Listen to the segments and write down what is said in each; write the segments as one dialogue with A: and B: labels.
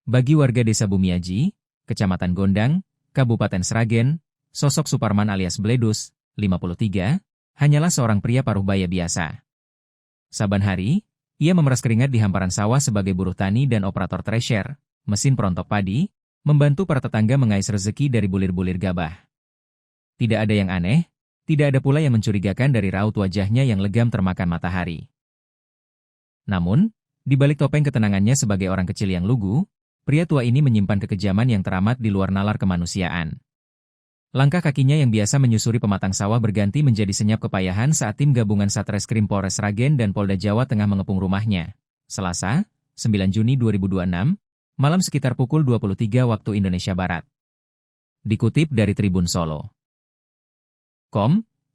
A: Bagi warga Desa Bumiaji, Kecamatan Gondang, Kabupaten Sragen, sosok Suparman alias Bledus, 53, hanyalah seorang pria paruh baya biasa. Saban hari, ia memeras keringat di hamparan sawah sebagai buruh tani dan operator thresher, mesin perontok padi, membantu para tetangga mengais rezeki dari bulir-bulir gabah. Tidak ada yang aneh, tidak ada pula yang mencurigakan dari raut wajahnya yang legam termakan matahari. Namun, di balik topeng ketenangannya sebagai orang kecil yang lugu, pria tua ini menyimpan kekejaman yang teramat di luar nalar kemanusiaan. Langkah kakinya yang biasa menyusuri pematang sawah berganti menjadi senyap kepayahan saat tim gabungan Satreskrim Polres Sragen dan Polda Jawa Tengah mengepung rumahnya. Selasa, 9 Juni 2026, malam sekitar pukul 23 waktu Indonesia Barat. Dikutip dari Tribun Solo.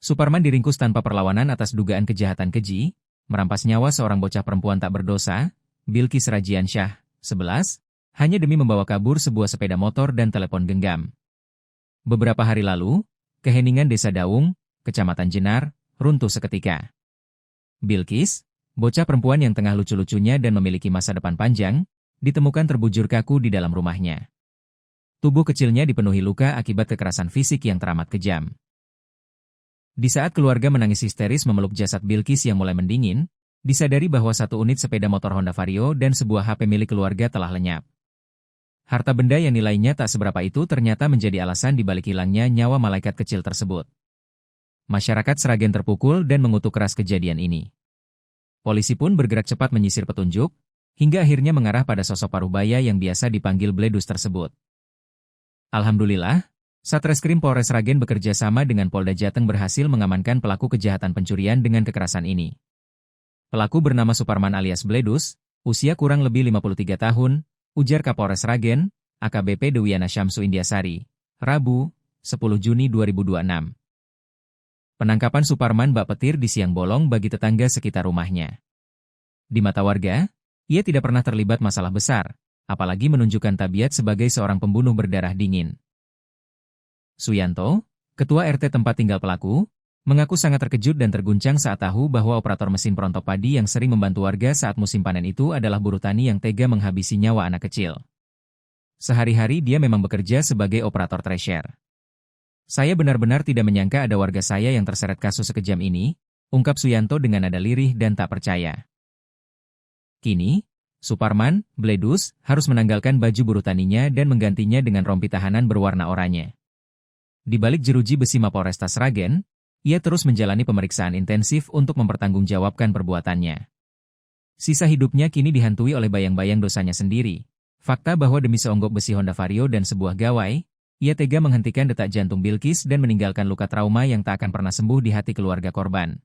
A: Suparman diringkus tanpa perlawanan atas dugaan kejahatan keji, merampas nyawa seorang bocah perempuan tak berdosa, Bilqis Rajiansyah, 11, hanya demi membawa kabur sebuah sepeda motor dan telepon genggam. Beberapa hari lalu, keheningan Desa Daung, Kecamatan Jenar, runtuh seketika. Bilqis, bocah perempuan yang tengah lucu-lucunya dan memiliki masa depan panjang, ditemukan terbujur kaku di dalam rumahnya. Tubuh kecilnya dipenuhi luka akibat kekerasan fisik yang teramat kejam. Di saat keluarga menangis histeris memeluk jasad Bilqis yang mulai mendingin, disadari bahwa satu unit sepeda motor Honda Vario dan sebuah HP milik keluarga telah lenyap. Harta benda yang nilainya tak seberapa itu ternyata menjadi alasan dibalik hilangnya nyawa malaikat kecil tersebut. Masyarakat Sragen terpukul dan mengutuk keras kejadian ini. Polisi pun bergerak cepat menyisir petunjuk, hingga akhirnya mengarah pada sosok paruhbaya yang biasa dipanggil Bledus tersebut. Alhamdulillah, Satreskrim Polres Sragen bekerja sama dengan Polda Jateng berhasil mengamankan pelaku kejahatan pencurian dengan kekerasan ini. Pelaku bernama Suparman alias Bledus, usia kurang lebih 53 tahun, ujar Kapolres Sragen, AKBP Dewiana Syamsu Indiasari, Rabu, 10 Juni 2026. Penangkapan Suparman bak petir di siang bolong bagi tetangga sekitar rumahnya. Di mata warga, ia tidak pernah terlibat masalah besar, apalagi menunjukkan tabiat sebagai seorang pembunuh berdarah dingin. Suyanto, ketua RT tempat tinggal pelaku, mengaku sangat terkejut dan terguncang saat tahu bahwa operator mesin perontok padi yang sering membantu warga saat musim panen itu adalah buruh tani yang tega menghabisi nyawa anak kecil. Sehari-hari dia memang bekerja sebagai operator thresher. Saya benar-benar tidak menyangka ada warga saya yang terseret kasus sekejam ini, ungkap Suyanto dengan nada lirih dan tak percaya. Kini, Suparman, Bledus, harus menanggalkan baju buruh taninya dan menggantinya dengan rompi tahanan berwarna oranye. Di balik jeruji besi Mapolresta Sragen, ia terus menjalani pemeriksaan intensif untuk mempertanggungjawabkan perbuatannya. Sisa hidupnya kini dihantui oleh bayang-bayang dosanya sendiri. Fakta bahwa demi seonggok besi Honda Vario dan sebuah gawai, ia tega menghentikan detak jantung Bilqis dan meninggalkan luka trauma yang tak akan pernah sembuh di hati keluarga korban.